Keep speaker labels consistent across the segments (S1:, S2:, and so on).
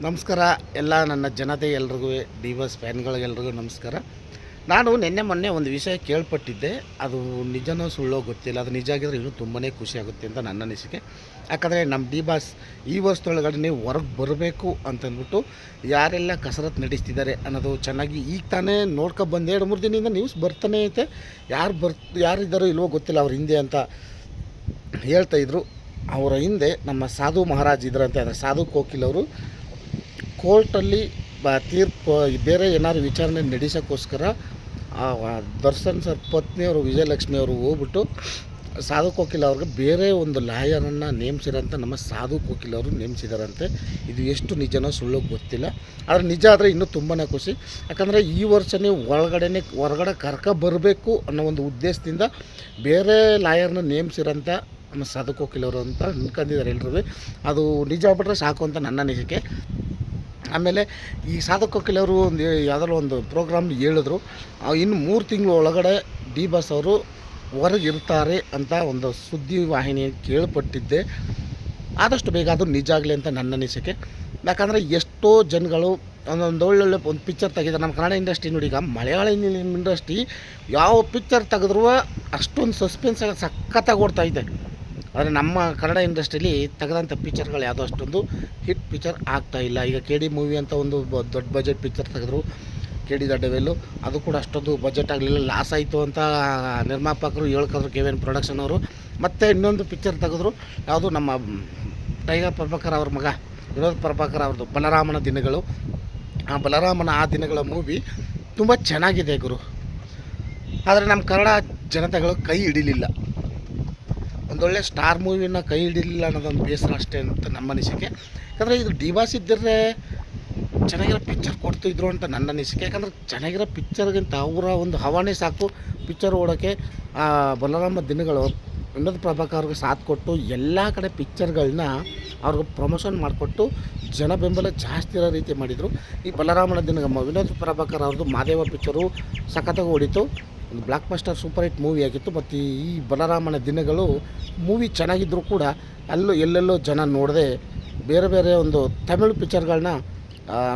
S1: ನಮಸ್ಕಾರ ಎಲ್ಲ ನನ್ನ ಜನತೆ ಎಲ್ರಿಗೂ ಡಿ ಬಸ್ ಫ್ಯಾನ್ಗಳಿಗೆಲ್ರಿಗೂ ನಮಸ್ಕಾರ. ನಾನು ಮೊನ್ನೆ ಒಂದು ವಿಷಯ ಕೇಳ್ಪಟ್ಟಿದ್ದೆ. ಅದು ನಿಜನೋ ಸುಳ್ಳೋ ಗೊತ್ತಿಲ್ಲ. ಅದು ನಿಜ ಆಗಿದ್ರೆ ಇನ್ನೂ ತುಂಬಾ ಖುಷಿಯಾಗುತ್ತೆ ಅಂತ ನನ್ನ ಅನಿಸಿಕೆ. ಯಾಕಂದರೆ ನಮ್ಮ ಡಿ ಬಾಸ್ ಈ ವರ್ಷದೊಳಗಡೆ ನೀವು ಹೊರಗೆ ಬರಬೇಕು ಅಂತಂದ್ಬಿಟ್ಟು ಯಾರೆಲ್ಲ ಕಸರತ್ತು ನಡೆಸ್ತಿದ್ದಾರೆ ಅನ್ನೋದು ಚೆನ್ನಾಗಿ ಈಗ ತಾನೇ ನೋಡ್ಕೊಬಂದು 2-3 ದಿನದಿಂದ ನ್ಯೂಸ್ ಬರ್ತಾನೆ ಐತೆ. ಯಾರಿದ್ದಾರೋ ಇಲ್ವೋ ಗೊತ್ತಿಲ್ಲ ಅವ್ರ ಹಿಂದೆ ಅಂತ ಹೇಳ್ತಾಯಿದ್ರು. ಅವರ ಹಿಂದೆ ನಮ್ಮ ಸಾಧು ಮಹಾರಾಜ್ ಇದ್ರಂತೆ. ಅಂದರೆ ಸಾಧು ಕೋಕಿಲ್ ಅವರು ಕೋರ್ಟಲ್ಲಿ ತೀರ್ಪು ಬೇರೆ ಏನಾದ್ರು ವಿಚಾರಣೆ ನಡೆಸೋಕ್ಕೋಸ್ಕರ ದರ್ಶನ್ ಸರ್ ಪತ್ನಿಯವರು ವಿಜಯಲಕ್ಷ್ಮಿ ಅವರು ಹೋಗ್ಬಿಟ್ಟು ಸಾಧು ಕೋಕಿಲ್ ಅವ್ರಿಗೆ ಬೇರೆ ಒಂದು ಲಾಯರನ್ನು ನೇಮಿಸಿರೋಂಥ ನಮ್ಮ ಸಾಧು ಕೋಕಿಲ್ ಅವರು ನೇಮಿಸಿದಾರಂತೆ. ಇದು ಎಷ್ಟು ನಿಜನೋ ಸುಳ್ಳೋ ಗೊತ್ತಿಲ್ಲ. ಆದರೆ ನಿಜ ಆದರೆ ಇನ್ನೂ ತುಂಬಾ ಖುಷಿ. ಯಾಕಂದರೆ ಈ ವರ್ಷನೇ ಹೊರಗಡೆ ಬರಬೇಕು ಅನ್ನೋ ಒಂದು ಉದ್ದೇಶದಿಂದ ಬೇರೆ ಲಾಯರ್ನ ನೇಮಿಸಿರೋಂಥ ನಮ್ಮ ಸಾಧು ಕೋಕಿಲ್ ಅವರು ಅಂತ ಅನ್ಕೊಂಡಿದ್ದಾರೆ ಎಲ್ಲರೂ. ಅದು ನಿಜ ಆಗ್ಬಿಟ್ರೆ ಸಾಕು ಅಂತ ನನ್ನ ಅನಿಸಿಕೆ. ಆಮೇಲೆ ಈ ಸಾಧು ಕೋಕಿಲ್ ಅವರು ಯಾವುದಾದ್ರು ಒಂದು ಪ್ರೋಗ್ರಾಮ್ ಹೇಳಿದ್ರು, ಇನ್ನು 3 ತಿಂಗಳು ಒಳಗಡೆ ಡಿ ಬಾಸ್ ಅವರು ಹೊರಗಿರ್ತಾರೆ ಅಂತ ಒಂದು ಸುದ್ದಿ ವಾಹಿನಿ ಕೇಳ್ಪಟ್ಟಿದ್ದೆ. ಆದಷ್ಟು ಬೇಗ ಅದು ನಿಜ ಆಗಲಿ ಅಂತ ನನ್ನ ಅನಿಸಿಕೆ. ಯಾಕಂದರೆ ಎಷ್ಟೋ ಜನಗಳು ಒಳ್ಳೊಳ್ಳೆ ಒಂದು ಪಿಕ್ಚರ್ ತೆಗೆದ್ರೆ ನಮ್ಮ ಕನ್ನಡ ಇಂಡಸ್ಟ್ರಿ ನೋಡಿ, ಈಗ ಮಲಯಾಳ ಇಂಡಸ್ಟ್ರಿ ಯಾವ ಪಿಕ್ಚರ್ ತೆಗೆದ್ರೂ ಅಷ್ಟೊಂದು ಸಸ್ಪೆನ್ಸ್ ಸಖತ್ತಾಗಿ ಓಡ್ತಾಯಿದೆ. ಆದರೆ ನಮ್ಮ ಕನ್ನಡ ಇಂಡಸ್ಟ್ರೀಲಿ ತೆಗೆದಂಥ ಪಿಕ್ಚರ್ಗಳು ಯಾವುದೋ ಅಷ್ಟೊಂದು ಹಿಟ್ ಪಿಕ್ಚರ್ ಆಗ್ತಾಯಿಲ್ಲ. ಈಗ KD ಮೂವಿ ಅಂತ ಒಂದು ದೊಡ್ಡ ಬಜೆಟ್ ಪಿಕ್ಚರ್ ತೆಗೆದ್ರು, KD ದ ಡೆವಿಲ್. ಅದು ಕೂಡ ಅಷ್ಟೊಂದು ಬಜೆಟ್ ಆಗಲಿಲ್ಲ, ಲಾಸ್ ಆಯಿತು ಅಂತ ನಿರ್ಮಾಪಕರು ಹೇಳ್ಕೊಂಡ್ರು, KVN ಪ್ರೊಡಕ್ಷನ್ ಅವರು. ಮತ್ತು ಇನ್ನೊಂದು ಪಿಕ್ಚರ್ ತೆಗೆದ್ರು, ಯಾವುದು ನಮ್ಮ ಟೈಗರ್ ಪ್ರಭಾಕರ್ ಅವ್ರ ಮಗ ವಿನೋದ್ ಪ್ರಭಾಕರ್ ಅವ್ರದ್ದು ಬಲರಾಮನ ದಿನಗಳು. ಆ ದಿನಗಳ ಮೂವಿ ತುಂಬ ಚೆನ್ನಾಗಿದೆ ಗುರು. ಆದರೆ ನಮ್ಮ ಕನ್ನಡ ಜನತೆಗಳು ಕೈ ಹಿಡಿಲಿಲ್ಲ. ಒಂದೊಳ್ಳೆ ಸ್ಟಾರ್ ಮೂವಿನ ಕೈ ಹಿಡಿಲಿಲ್ಲ ಅನ್ನೋದೊಂದು ಬೇಸರ ಅಷ್ಟೇ ಅಂತ ನಮ್ಮ ಅನಿಸಿಕೆ. ಯಾಕಂದರೆ ಇದು ಡಿ ಬಾಸ್ ಇದ್ದರೆ ಚೆನ್ನಾಗಿರೋ ಪಿಕ್ಚರ್ ಕೊಡ್ತಿದ್ರು ಅಂತ ನನ್ನ ಅನಿಸಿಕೆ. ಯಾಕಂದರೆ ಚೆನ್ನಾಗಿರೋ ಪಿಕ್ಚರ್ಗಿಂತ ಅವರ ಒಂದು ಹವಾನೇ ಸಾಕು ಪಿಕ್ಚರ್ ಓಡೋಕ್ಕೆ. ಬಲರಾಮ ದಿನಗಳು ವಿನೋದ್ ಪ್ರಭಾಕರ್ಗೆ ಸಾಥ್ ಕೊಟ್ಟು ಎಲ್ಲ ಕಡೆ ಪಿಕ್ಚರ್ಗಳನ್ನ ಅವ್ರಿಗೆ ಪ್ರಮೋಷನ್ ಮಾಡಿಕೊಟ್ಟು ಜನ ಬೆಂಬಲ ಜಾಸ್ತಿ ಇರೋ ರೀತಿ ಮಾಡಿದರು. ಈ ಬಲರಾಮನ ದಿನ ವಿನೋದ್ ಪ್ರಭಾಕರ್ ಅವ್ರದ್ದು ಮಾದೇವ ಪಿಕ್ಚರು ಸಖತ್ತಾಗಿ ಓಡಿತು, ಒಂದು blockbuster super hit movie ಆಗಿತ್ತು. ಮತ್ತು ಈ ಬಲರಾಮನ ದಿನಗಳು ಮೂವಿ ಚೆನ್ನಾಗಿದ್ದರೂ ಕೂಡ ಎಲ್ಲೆಲ್ಲೋ ಜನ ನೋಡದೆ ಬೇರೆ ಒಂದು ತಮಿಳು ಪಿಕ್ಚರ್ಗಳನ್ನ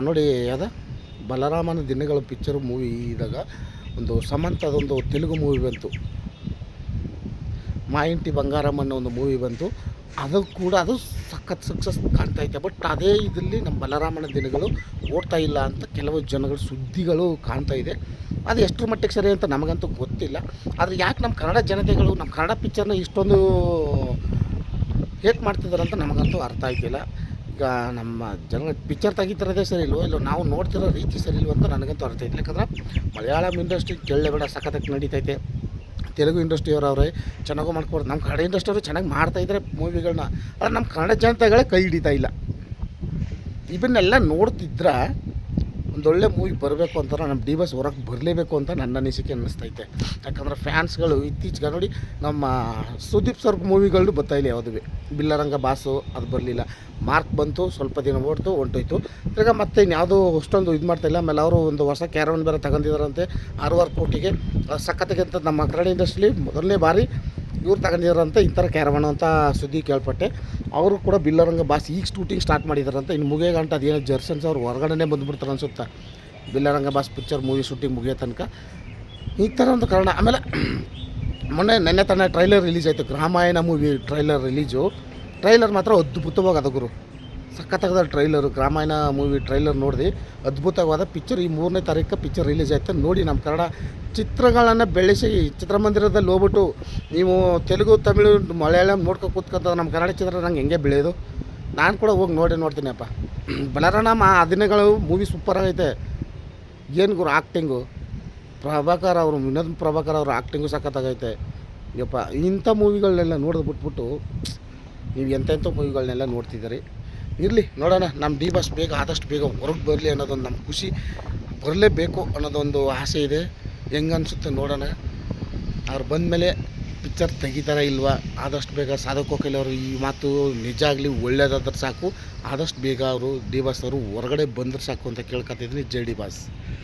S1: ನೋಡಿ. ಬಲರಾಮನ ದಿನಗಳು ಪಿಕ್ಚರು ಮೂವಿ ಇದ್ದಾಗ ಒಂದು ಸಮಂತದೊಂದು ತೆಲುಗು ಮೂವಿ ಬಂತು, ಮಾ ಇಂಟಿ ಬಂಗಾರಮ್ ಅನ್ನೋ ಒಂದು ಮೂವಿ ಬಂತು. ಅದು ಕೂಡ ಅದು ಸಖತ್ ಸಕ್ಸಸ್ ಕಾಣ್ತಾಯಿದೆ. ಬಟ್ ಅದೇ ಇದರಲ್ಲಿ ನಮ್ಮ ಬಲರಾಮನ ದಿನಗಳು ಓಡ್ತಾ ಇಲ್ಲ ಅಂತ ಕೆಲವು ಜನಗಳು ಸುದ್ದಿಗಳು ಕಾಣ್ತಾ ಇದೆ. ಅದು ಎಷ್ಟರ ಮಟ್ಟಿಗೆ ಸರಿ ಅಂತ ನಮಗಂತೂ ಗೊತ್ತಿಲ್ಲ. ಆದರೆ ಯಾಕೆ ನಮ್ಮ ಕನ್ನಡ ಜನತೆಗಳು ನಮ್ಮ ಕನ್ನಡ ಪಿಕ್ಚರ್ನ ಇಷ್ಟೊಂದು ಹೇಟ್ ಮಾಡ್ತಿದ್ದಾರೆ ಅಂತ ನಮಗಂತೂ ಅರ್ಥ ಆಯ್ತಿಲ್ಲ. ಈಗ ನಮ್ಮ ಜನ ಪಿಕ್ಚರ್ ತೆಗಿತಿರೋದೇ ಸರಿ ಇಲ್ವೋ ಇಲ್ಲ ನಾವು ನೋಡ್ತಿರೋ ರೀತಿ ಸರಿ ಇಲ್ವೋ ಅಂತ ನನಗಂತೂ ಅರ್ಥ ಆಯ್ತಿಲ್ಲ. ಯಾಕಂದ್ರೆ ಮಲಯಾಳಂ ಇಂಡಸ್ಟ್ರಿ ಕೇಳಲೇಬೇಡ, ಸಖತ್ತಾಗಿ ನಡೀತೈತೆ. ತೆಲುಗು ಇಂಡಸ್ಟ್ರಿಯವರವ್ರೆ ಚೆನ್ನಾಗೂ ಮಾಡ್ಕೊಡ್ತಾರೆ. ನಮ್ಮ ಕನ್ನಡ ಇಂಡಸ್ಟ್ರಿಯವರು ಚೆನ್ನಾಗಿ ಮಾಡ್ತಾಯಿದ್ದಾರೆ ಮೂವಿಗಳನ್ನ. ಆದರೆ ನಮ್ಮ ಕನ್ನಡ ಜನತೆಗಳೇ ಕೈ ಹಿಡಿತಾ ಇಲ್ಲ. ಇವನ್ನೆಲ್ಲ ನೋಡ್ತಿದ್ರೆ ಒಂದೊಳ್ಳೆ ಮೂವಿ ಬರಬೇಕು ಅಂತಾರೆ, ನಮ್ಮ ಡಿ ಬಾಸ್ ಹೊರಗೆ ಬರಲೇಬೇಕು ಅಂತ ನನ್ನ ಅನಿಸಿಕೆ ಅನ್ನಿಸ್ತೈತೆ. ಯಾಕಂದರೆ ಫ್ಯಾನ್ಸ್ಗಳು ಇತ್ತೀಚೆಗೆ ನೋಡಿ ನಮ್ಮ ಸುದೀಪ್ ಸರ್ ಮೂವಿಗಳು ಬರ್ತಾಯಿಲ್ಲ. ಯಾವುದೇ ಬಿಲ್ಲರಂಗ ಬಾಸು ಅದು ಬರಲಿಲ್ಲ, ಮಾರ್ಕ್ ಬಂತು, ಸ್ವಲ್ಪ ದಿನ ಓಡ್ತು ಹೊಂಟೋಯ್ತು. ಈಗ ಮತ್ತೆ ಇನ್ಯಾವುದೂ ಅಷ್ಟೊಂದು ಇದು ಮಾಡ್ತಾಯಿಲ್ಲ. ಆಮೇಲೆ ಅವರು ಒಂದು ಹೊಸ ಕ್ಯಾರವನ್ ಬೇರೆ ತಗೊಂಡಿದ್ದಾರಂತೆ 6 ಕೋಟಿಗೆ. ಸಖತ್ತಿಗೆ ಅಂತ ನಮ್ಮ ಕನ್ನಡ ಇಂಡಸ್ಟ್ರೀಲಿ ಮೊದಲನೇ ಬಾರಿ ಇವ್ರು ತಗೊಂಡಿದ್ದಾರಂತೆ ಇಂಥರ ಕ್ಯಾರವನ್ ಅಂತ ಸುದ್ದಿ ಕೇಳ್ಪಟ್ಟೆ. ಅವರು ಕೂಡ ಬಿಲ್ಲರಂಗ ಬಾಸ್ ಈಗ ಶೂಟಿಂಗ್ ಸ್ಟಾರ್ಟ್ ಮಾಡಿದಾರಂತೆ. ಇನ್ನು ಮುಗಿಯೋಗಂಟ ಅದೇನೋ ಜರ್ಸನ್ಸ್ ಅವ್ರು ಹೊರಗಡೆ ಬಂದುಬಿಡ್ತಾರೆ ಅನ್ಸುತ್ತೆ. Billaranga boss picture movie shooting ಮುಗಿಯೋ ತನಕ ಈ ಥರ ಒಂದು ಕಾರಣ. ಆಮೇಲೆ ನೆನ್ನೆ ತಾನೇ ಟ್ರೈಲರ್ ರಿಲೀಸ್ ಆಯಿತು, Ramayana movie trailer release. Trailer ಮಾತ್ರ ಅದ್ಭುತವಾಗಿ ಅದ ಗುರು, ಸಖತ್ತಾಗದ ಟ್ರೈಲರು. ರಾಮಾಯಣ ಮೂವಿ ಟ್ರೈಲರ್ ನೋಡಿದೆ, ಅದ್ಭುತವಾದ ಪಿಕ್ಚರ್. ಈ 3ನೇ ತಾರೀಕು ಪಿಕ್ಚರ್ ರಿಲೀಸ್ ಆಯಿತು. ನೋಡಿ, ನಮ್ಮ ಕನ್ನಡ ಚಿತ್ರಗಳನ್ನು ಬೆಳೆಸಿ ಚಿತ್ರಮಂದಿರದಲ್ಲಿ ಹೋಗ್ಬಿಟ್ಟು ನೀವು ತೆಲುಗು ತಮಿಳು ಮಲಯಾಳಂ ಕೂತ್ಕೊಂತ ನಮ್ಮ ಕನ್ನಡ ಚಿತ್ರ ನಂಗೆ ಹೆಂಗೆ ಬೆಳೆಯೋದು? ನಾನು ಕೂಡ ಹೋಗಿ ನೋಡ್ತೀನಿ ಅಪ್ಪ. ಬಲರಾಮ ಆ ದಿನಗಳು ಮೂವಿ ಸೂಪರಾಗೈತೆ. ಏನು ಗುರು ಆ್ಯಕ್ಟಿಂಗು, ಪ್ರಭಾಕರ್ ಅವರು ವಿನೋದ್ ಪ್ರಭಾಕರ್ ಅವ್ರ ಆ್ಯಕ್ಟಿಂಗು ಸಖತ್ತಾಗೈತೆ. ಯಪ್ಪ, ಇಂಥ ಮೂವಿಗಳನ್ನೆಲ್ಲ ಬಿಟ್ಬಿಟ್ಟು ನೀವು ಎಂತೆಂಥ ಮೂವಿಗಳನ್ನೆಲ್ಲ ನೋಡ್ತಿದ್ದೀರಿ. ಇರಲಿ, ನೋಡೋಣ. ನಮ್ಮ ಡಿ ಬಾಸ್ ಆದಷ್ಟು ಬೇಗ ಹೊರಗೆ ಬರಲಿ ಅನ್ನೋದೊಂದು ನಮ್ಮ ಖುಷಿ. ಬರಲೇಬೇಕು ಅನ್ನೋದೊಂದು ಆಸೆ ಇದೆ. ಹೆಂಗೆ ಅನಿಸುತ್ತೆ ನೋಡೋಣ. ಅವ್ರು ಬಂದಮೇಲೆ ಪಿಕ್ಚರ್ ತೆಗಿತಾರ ಇಲ್ವಾ? ಆದಷ್ಟು ಬೇಗ ಸಾಧು ಕೋಕಿಲ್ ಅವರು ಈ ಮಾತು ನಿಜ ಆಗಲಿ, ಒಳ್ಳೇದಾದ್ರೆ ಸಾಕು. ಆದಷ್ಟು ಬೇಗ ಅವರು ಡಿ ಬಾಸ್ ಅವರು ಹೊರಗಡೆ ಬಂದರೆ ಸಾಕು ಅಂತ ಕೇಳ್ಕೊತಿದ್ದೀನಿ. ಜೈ ಡಿ ಬಾಸ್.